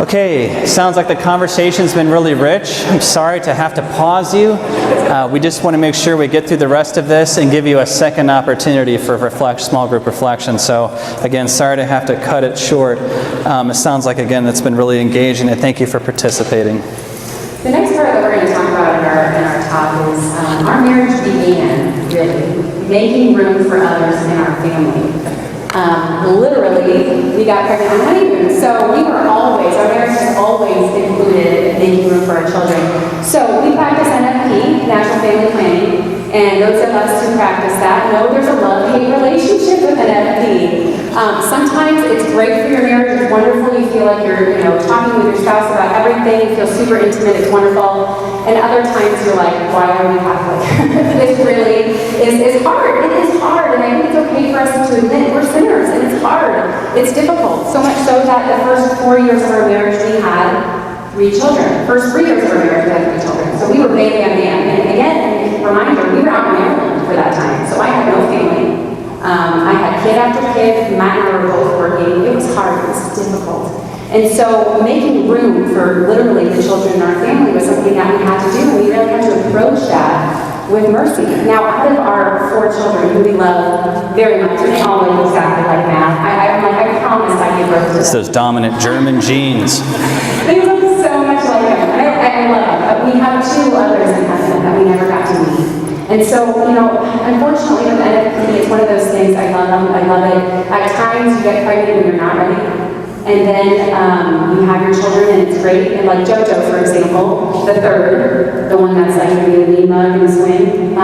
Okay, sounds like the conversation's been really rich. I'm sorry to have to pause you. We just want to make sure we get through the rest of this and give you a second opportunity for small group reflection. So again, sorry to have to cut it short. It sounds like, again, it's been really engaging, and thank you for participating. The next part that we're going to talk about in our talk is our marriage began, really, making room for others in our family. Literally, we got pregnant on honeymoon, so our marriage has always included making room for our children. So we practice NFP, Natural Family Planning, and those of us who practice that know there's a love-hate relationship with NFP. Sometimes it's great for your marriage, it's wonderful, you feel like you're talking with your spouse about everything, you feel super intimate, it's wonderful. And other times you're like, why are we Catholic? This really is hard. It is hard, and I think it's okay for us to admit we're sinners, and it's hard. It's difficult. So much so that the first 4 years of our marriage we had 3 children. First 3 years of our marriage we had 3 children. So we were baby on man. And again, reminder, we were out in Maryland for that time, so I had no family. I had kid after kid. Matt and I were both working. It was hard. It was difficult. And so making room for literally the children in our family was something that we had to do, and we really had to approach that with mercy. Now, out of our 4 children, who we love very much, and they all look exactly like Matt, I promised I'd give birth to them. It's those dominant German genes. They look so much like him. I love them. But we have 2 others in heaven that we never got to meet. And so, unfortunately with NFP, it's one of those things. I love them. I love it. At times, you get pregnant when you're not ready. And then you have your children, and it's great. And like JoJo, for example, the third, the one that's like maybe a mean mug in the swing,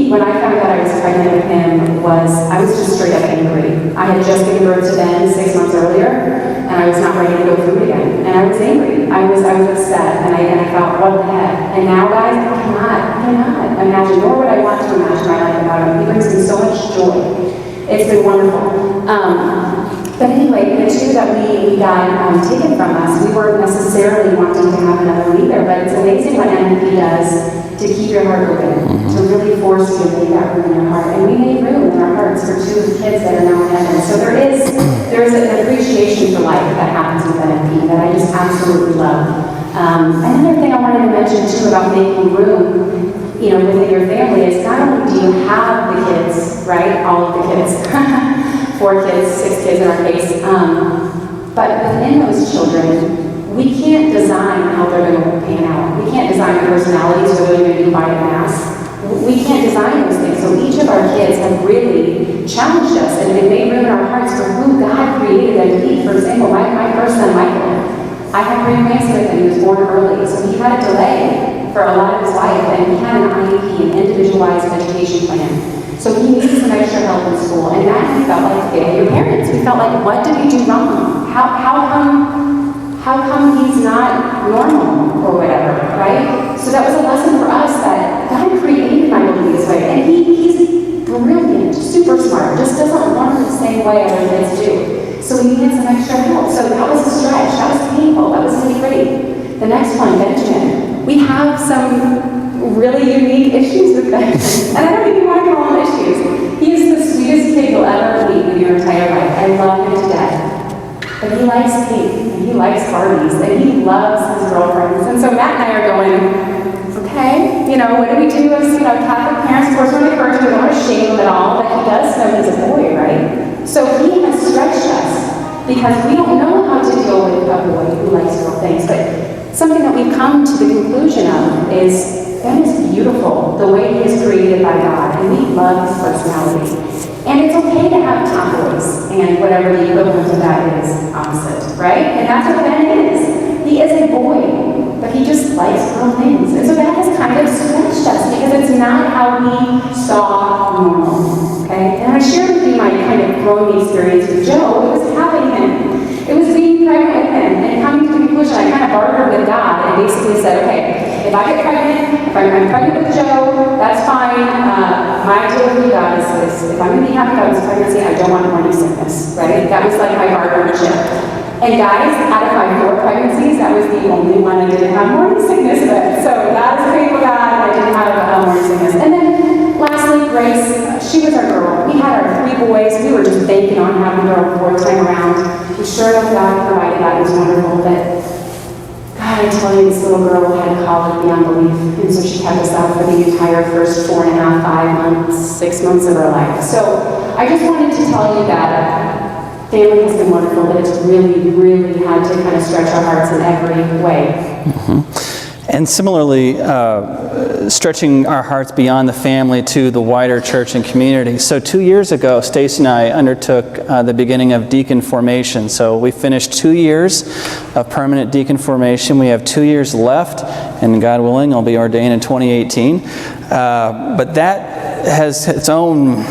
when I found out I was pregnant with him, I was just straight up angry. I had just given birth to Ben 6 months earlier, and I was not ready to go through it again. And I was angry. I was upset, and I thought, what the heck? And now, guys, I cannot imagine, nor would I want to imagine my life without him. He brings me so much joy. It's been wonderful. But anyway, the 2 that we got taken from us, we weren't necessarily wanting to have another one either, but it's amazing what NFP does to keep your heart open, to really force you to make that room in your heart. And we made room in our hearts for 2 of the kids that are now in heaven. So there is an appreciation for life that happens with NFP that I just absolutely love. Another thing I wanted to mention too about making room, within your family is not only do you have the kids, right, all of the kids, 4 kids, 6 kids in our case, but within those children, we can't design how they're going to pan out. We can't design their personalities, whether they're going to be quiet and mass. We can't design those things. So each of our kids have really challenged us and made room in our hearts for who God created them to be. For example, my first son, Michael, I had preeclampsia with him. He was born early, so he had a delay for a lot of his life, and he had an IEP, an individualized education plan. So he needed some extra help in school, and that we felt like failure parents. We felt like, what did we do wrong? How come he's not normal or whatever, right? So that was a lesson for us that God created Michael this way, and he's brilliant, super smart, just doesn't learn the same way other kids do. So we needed some extra help. So that was a stretch, that was painful, that was nitty-gritty. The next one, Benjamin. We have some really unique issues with Benjamin, and I don't even want to call them issues. He is the sweetest kid you'll ever meet in your entire life. I love him to death. But he likes pink, and he likes Barbies, and he loves his girlfriends. And so Matt and I are going, okay, what do we do as Catholic parents? Of course, we're encouraged, we don't want to shame him at all, but he does know he's a boy, right? So he has stretched us because we don't know how to deal with a boy who likes girl things. But something that we've come to the conclusion of is Ben is beautiful the way he is created by God, and we love his personality. And it's okay to have tomboys and whatever the equivalent of that is opposite, right? And that's what Ben is. He is a boy, but he just likes girl things. And so that has kind of stretched us because it's not how we saw normal, okay? And I shared with you my kind of growing experience with Joe. It was having him. It was being pregnant with him and coming to the conclusion. I kind of bartered with God and basically said, okay, if I get pregnant, if I'm pregnant with Joe, that's fine. My deal with you guys is if I'm going to be happy about this pregnancy, I don't want morning sickness, right? That was like my partnership. And guys, out of my 4 pregnancies, that was the only one I didn't have morning sickness with. So God is faithful God, I didn't have morning sickness. And then lastly, Grace, she was our girl. We had our 3 boys. We were just banking on having her a 4th time around. And sure enough, God provided that. It was wonderful. tell you, this little girl had colic beyond belief, and so she kept us out for the entire first 4.5, 5 months, 6 months of her life. So I just wanted to tell you that family has been wonderful, but it's really, really had to kind of stretch our hearts in every way. And similarly, stretching our hearts beyond the family to the wider church and community. So 2 years ago, Stacy and I undertook the beginning of deacon formation. So we finished 2 years of permanent deacon formation. We have 2 years left, and God willing, I'll be ordained in 2018. But that has its own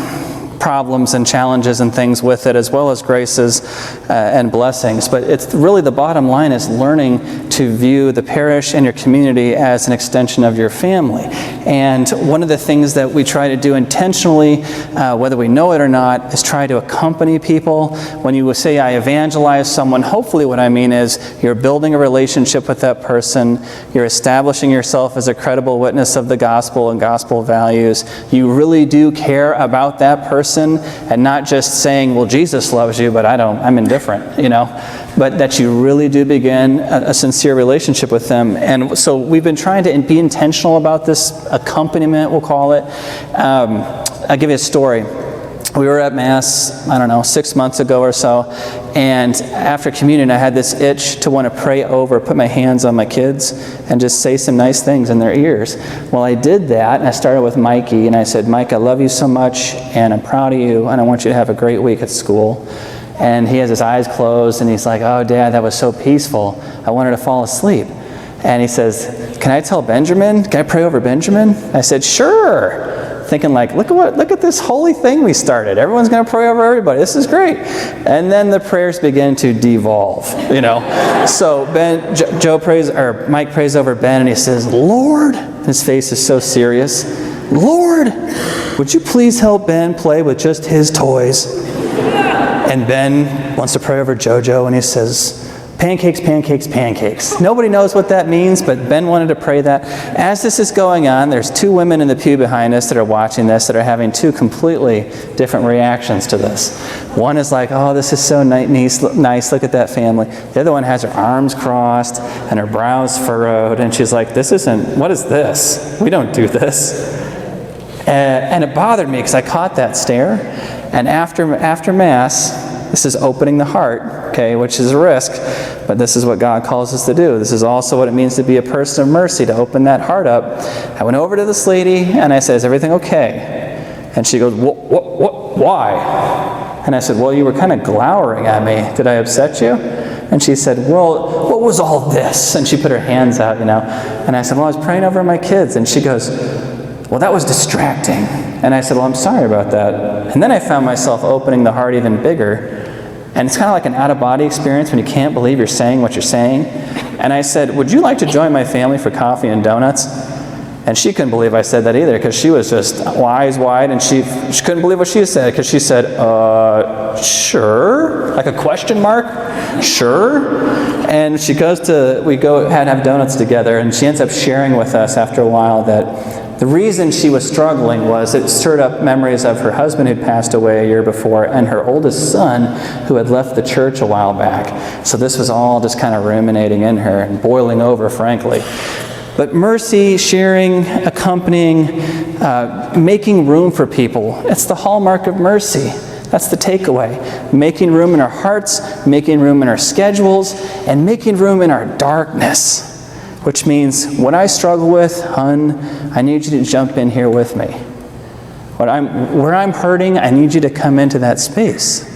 problems and challenges and things with it, as well as graces and blessings. But it's really, the bottom line is learning to view the parish and your community as an extension of your family. And one of the things that we try to do intentionally, whether we know it or not, is try to accompany people. When you say I evangelize someone, hopefully what I mean is you're building a relationship with that person, you're establishing yourself as a credible witness of the gospel and gospel values. You really do care about that person, and not just saying, well, Jesus loves you, but I'm indifferent, but that you really do begin a sincere relationship with them. And so we've been trying to be intentional about this accompaniment, we'll call it. I'll give you a story. We were at Mass, 6 months ago or so, and after communion I had this itch to want to pray over, put my hands on my kids, and just say some nice things in their ears. Well, I did that, and I started with Mikey, and I said, Mike, I love you so much, and I'm proud of you, and I want you to have a great week at school. And he has his eyes closed, and he's like, oh, Dad, that was so peaceful. I wanted to fall asleep. And he says, can I tell Benjamin? Can I pray over Benjamin? I said, sure. Thinking like, look at this holy thing we started. Everyone's going to pray over everybody. This is great. And then the prayers begin to devolve, So Mike prays over Ben, and he says, Lord, his face is so serious. Lord, would you please help Ben play with just his toys? And Ben wants to pray over JoJo, and he says, pancakes, pancakes, pancakes. Nobody knows what that means, but Ben wanted to pray that. As this is going on, there's 2 women in the pew behind us that are watching this that are having 2 completely different reactions to this. One is like, oh, this is so nice, look at that family. The other one has her arms crossed and her brows furrowed, and she's like, what is this? We don't do this. And it bothered me because I caught that stare. And after Mass, this is opening the heart, okay, which is a risk, but this is what God calls us to do. This is also what it means to be a person of mercy, to open that heart up. I went over to this lady, and I said, is everything okay? And she goes, why? And I said, well, you were kind of glowering at me. Did I upset you? And she said, well, what was all this? And she put her hands out, And I said, well, I was praying over my kids. And she goes, well, that was distracting. And I said, well, I'm sorry about that. And then I found myself opening the heart even bigger. And it's kind of like an out-of-body experience when you can't believe you're saying what you're saying. And I said, would you like to join my family for coffee and donuts? And she couldn't believe I said that either, because she was just eyes wide, and she couldn't believe what she said, because she said, sure? Like a question mark? Sure? And we go have donuts together, and she ends up sharing with us after a while that the reason she was struggling was it stirred up memories of her husband who'd passed away a year before, and her oldest son who had left the church a while back. So this was all just kind of ruminating in her and boiling over, frankly. But mercy, sharing, accompanying, making room for people, it's the hallmark of mercy. That's the takeaway. Making room in our hearts, making room in our schedules, and making room in our darkness. Which means, what I struggle with, hon, I need you to jump in here with me. Where I'm hurting, I need you to come into that space.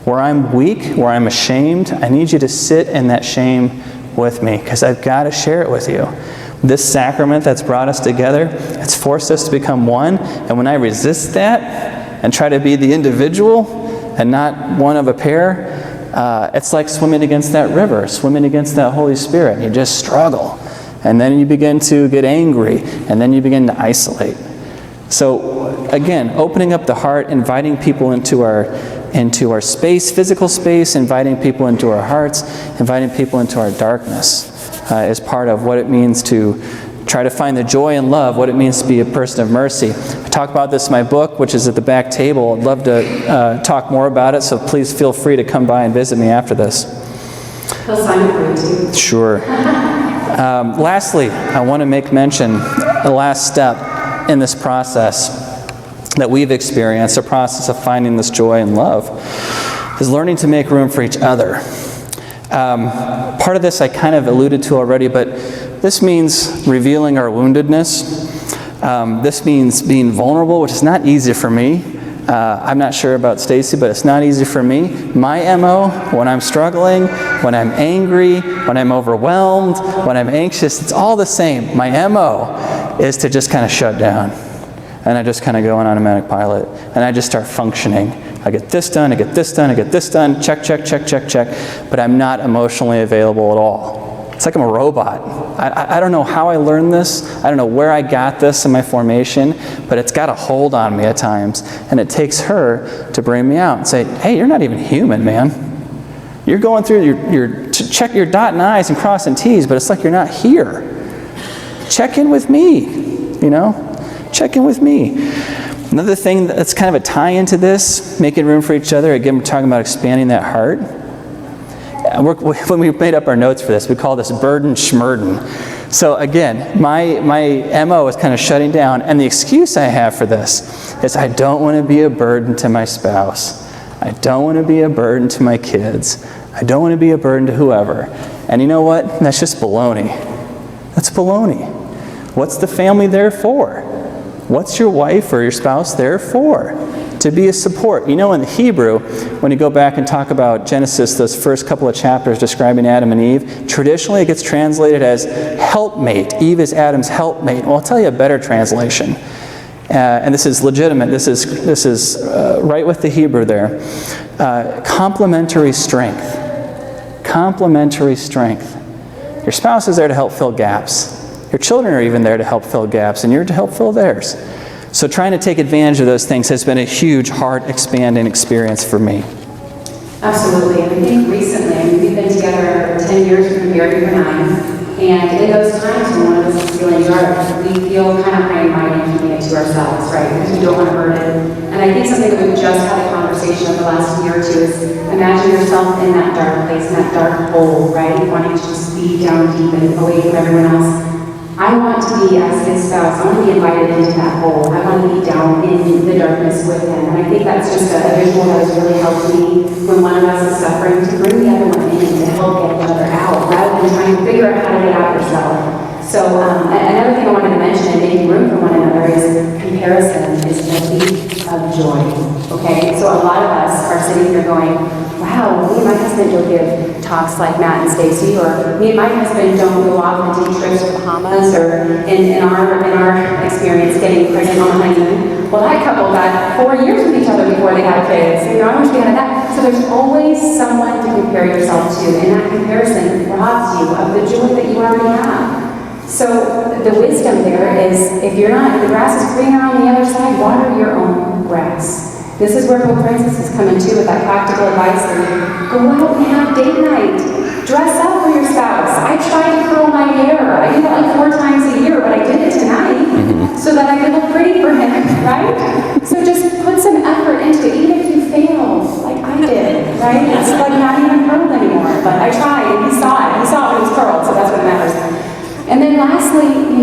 Where I'm weak, where I'm ashamed, I need you to sit in that shame with me, because I've got to share it with you. This sacrament that's brought us together, it's forced us to become one, and when I resist that and try to be the individual and not one of a pair, it's like swimming against that river, swimming against that Holy Spirit. You just struggle. And then you begin to get angry, and then you begin to isolate. So again, opening up the heart, inviting people into our space, physical space, inviting people into our hearts, inviting people into our darkness is part of what it means to try to find the joy and love, what it means to be a person of mercy. I talk about this in my book, which is at the back table. I'd love to talk more about it, so please feel free to come by and visit me after this. He'll sign it for you too. Sure. Lastly, I want to make mention the last step in this process that we've experienced, the process of finding this joy and love, is learning to make room for each other. Part of this I kind of alluded to already, but this means revealing our woundedness. This means being vulnerable, which is not easy for me. I'm not sure about Stacy, but it's not easy for me. My MO, when I'm struggling, when I'm angry, when I'm overwhelmed, when I'm anxious, it's all the same. My MO is to just kind of shut down. And I just kind of go on automatic pilot. And I just start functioning. I get this done, I get this done, I get this done, check, check, check, check, check. But I'm not emotionally available at all. It's like I'm a robot. I don't know how I learned this. I don't know where I got this in my formation, but it's got a hold on me at times. And it takes her to bring me out and say, hey, you're not even human, man. You're going through your check your dotting I's and crossing T's, but it's like you're not here. Check in with me, you know? Check in with me. Another thing that's kind of a tie into this, making room for each other, again, we're talking about expanding that heart. When we made up our notes for this, we call this burden schmurden. So again, my MO is kind of shutting down, and the excuse I have for this is I don't want to be a burden to my spouse. I don't want to be a burden to my kids. I don't want to be a burden to whoever. And you know what? That's just baloney. That's baloney. What's the family there for? What's your wife or your spouse there for? To be a support. You know, in the Hebrew, when you go back and talk about Genesis, those first couple of chapters describing Adam and Eve, traditionally it gets translated as helpmate. Eve is Adam's helpmate. Well, I'll tell you a better translation. And this is legitimate. This is right with the Hebrew there. Complementary strength. Complementary strength. Your spouse is there to help fill gaps. Your children are even there to help fill gaps, and you're to help fill theirs. So trying to take advantage of those things has been a huge heart-expanding experience for me. Absolutely. And I think recently, we've been together 10 years, we've been married for 9. And in those times when one of us is feeling dark, we feel kind of high and mighty keeping it to ourselves, right? Because we don't want to hurt it. And I think something that we've just had a conversation over the last year or two is imagine yourself in that dark place, in that dark hole, right? Wanting to just be down deep and away from everyone else. I want to be, as his spouse, I want to be invited into that hole. I want to be down in the darkness with him. And I think that's just a visual that has really helped me when one of us is suffering, to bring the other one in to help get the other out, rather than trying to figure out how to get out yourself. So another thing I wanted to mention in making room for one another is comparison is the thief of joy. Okay? So a lot of us are sitting here going, wow, me and my husband don't give talks like Matt and Stacy, or me and my husband don't go off and take trips to the Bahamas, or in our experience getting pregnant on the honeymoon. Well, that couple got 4 years with each other before they had kids. So I wish we had that. So there's always someone to compare yourself to, and that comparison robs you of the joy that you already have. So the wisdom there is, if the grass is greener on the other side, water your own grass. This is where Pope Francis is coming to with that practical advice of go out and have date night. Dress up for your spouse. I try to curl my hair. I do that like 4 times a year, but I did it tonight so that I could look pretty for him, right? So just put some effort into it, even if you fail, like I did, right? It's like not even curled anymore, but I tried and he saw it. He saw it when it was curled, so that's what matters. And then lastly,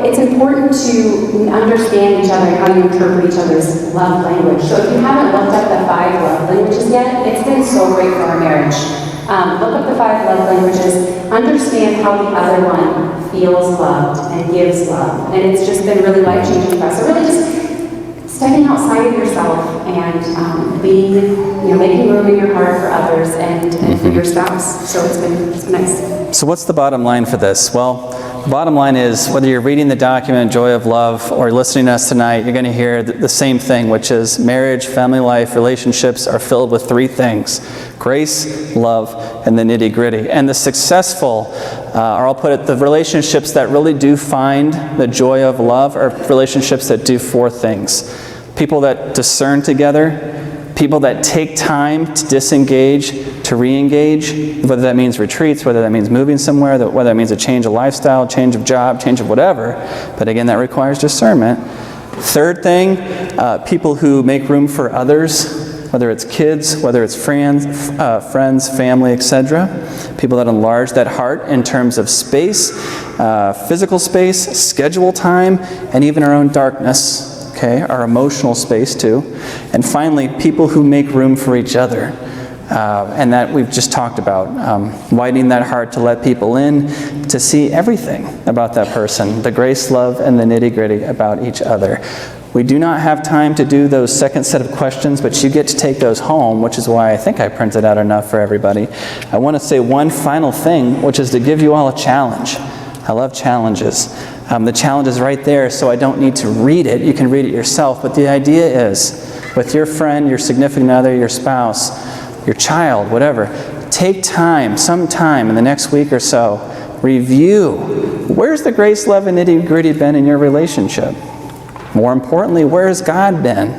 it's important to understand each other and how you interpret each other's love language. So if you haven't looked up the 5 love languages yet, it's been so great for our marriage. Look up the 5 love languages, understand how the other one feels loved and gives love. And it's just been really life-changing for us. So really just stepping outside of yourself and making room in your heart for others and for your spouse. So it's been nice. So what's the bottom line for this? Well, the bottom line is whether you're reading the document Joy of Love or listening to us tonight, you're going to hear the same thing, which is marriage, family life, relationships are filled with 3 things: grace, love, and the nitty-gritty. And the successful, or I'll put it, the relationships that really do find the joy of love are relationships that do 4 things. People that discern together, people that take time to disengage, to re-engage, whether that means retreats, whether that means moving somewhere, whether that means a change of lifestyle, change of job, change of whatever. But again, that requires discernment. Third thing, people who make room for others. whether it's kids, whether it's friends, family, etc. People that enlarge that heart in terms of space, physical space, schedule time, and even our own darkness, okay, our emotional space too. And finally, people who make room for each other. And that we've just talked about, widening that heart to let people in, to see everything about that person, the grace, love, and the nitty-gritty about each other. We do not have time to do those second set of questions, but you get to take those home, which is why I think I printed out enough for everybody. I want to say one final thing, which is to give you all a challenge. I love challenges. The challenge is right there, so I don't need to read it. You can read it yourself, but the idea is, with your friend, your significant other, your spouse, your child, whatever, take time, some time in the next week or so, review. Where's the grace, love, and nitty-gritty been in your relationship? More importantly, where's God been?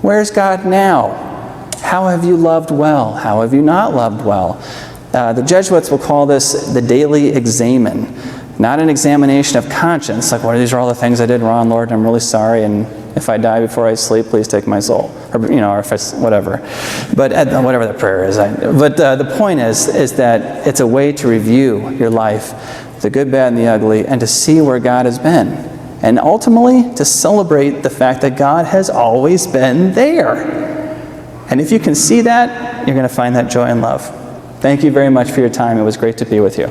Where's God now? How have you loved well? How have you not loved well? The Jesuits will call this the daily examen. Not an examination of conscience, like, these are all the things I did wrong, Lord, and I'm really sorry, and if I die before I sleep, please take my soul. Or, or if I, whatever. But whatever the prayer is. But the point is that it's a way to review your life, the good, bad, and the ugly, and to see where God has been. And ultimately, to celebrate the fact that God has always been there. And if you can see that, you're going to find that joy and love. Thank you very much for your time. It was great to be with you.